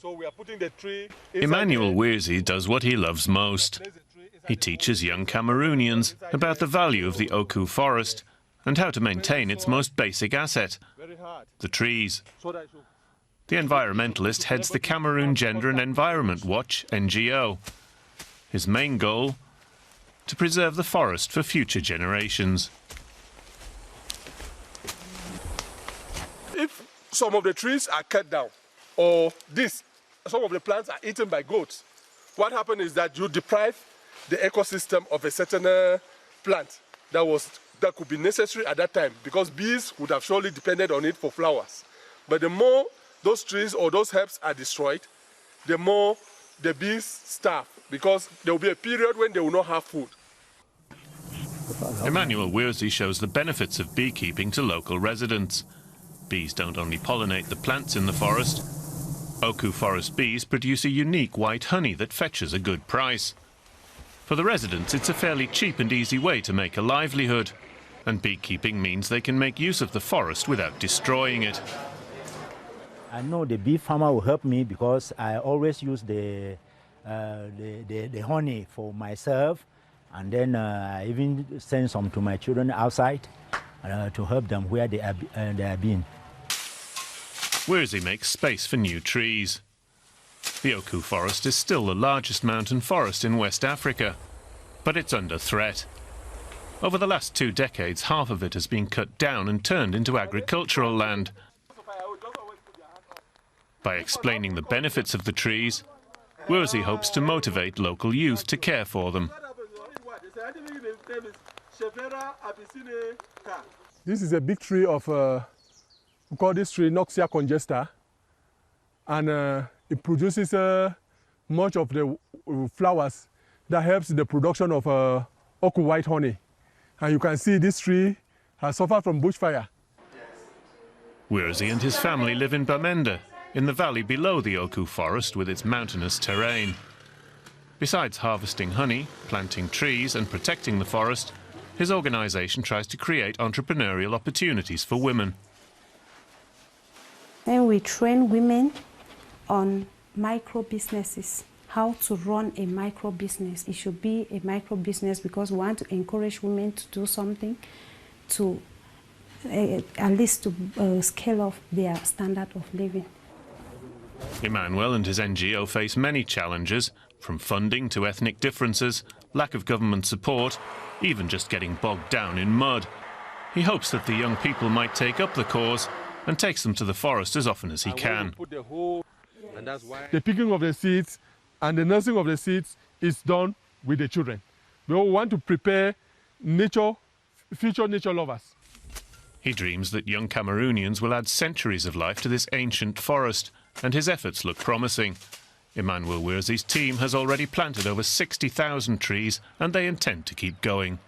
So we are putting the tree Emmanuel Wirzi does what he loves most. He teaches young Cameroonians about the value of the Oku forest and how to maintain its most basic asset, the trees. The environmentalist heads the Cameroon Gender and Environment Watch, NGO. His main goal? To preserve the forest for future generations. If some of the trees are cut down, or some of the plants are eaten by goats, what happens is that you deprive the ecosystem of a certain plant that could be necessary at that time, because bees would have surely depended on it for flowers. But the more those trees or those herbs are destroyed, the more the bees starve, because there will be a period when they will not have food. Emmanuel Wirzi shows the benefits of beekeeping to local residents. Bees don't only pollinate the plants in the forest. Oku forest bees produce a unique white honey that fetches a good price. For the residents, it's a fairly cheap and easy way to make a livelihood. And beekeeping means they can make use of the forest without destroying it. I know the bee farmer will help me because I always use the honey for myself, and then I even send some to my children outside to help them where they are being. Wirzi makes space for new trees. The Oku forest is still the largest mountain forest in West Africa, but it's under threat. Over the last 2 decades, half of it has been cut down and turned into agricultural land. By explaining the benefits of the trees, Wirzi hopes to motivate local youth to care for them. This is a big tree of, we call this tree Noxia congesta, and it produces much of the flowers that helps in the production of Oku white honey. And you can see this tree has suffered from bushfire. Wirzi and his family live in Bamenda, in the valley below the Oku forest with its mountainous terrain. Besides harvesting honey, planting trees and protecting the forest, his organisation tries to create entrepreneurial opportunities for women. Then we train women on micro businesses, how to run a micro business. It should be a micro business because we want to encourage women to do something to at least to scale up their standard of living. Emmanuel and his NGO face many challenges, from funding to ethnic differences, lack of government support, even just getting bogged down in mud. He hopes that the young people might take up the cause and takes them to the forest as often as he can. The picking of the seeds and the nursing of the seeds is done with the children. We want to prepare future nature lovers. He dreams that young Cameroonians will add centuries of life to this ancient forest, and his efforts look promising. Emmanuel Wirzi's team has already planted over 60,000 trees, and they intend to keep going.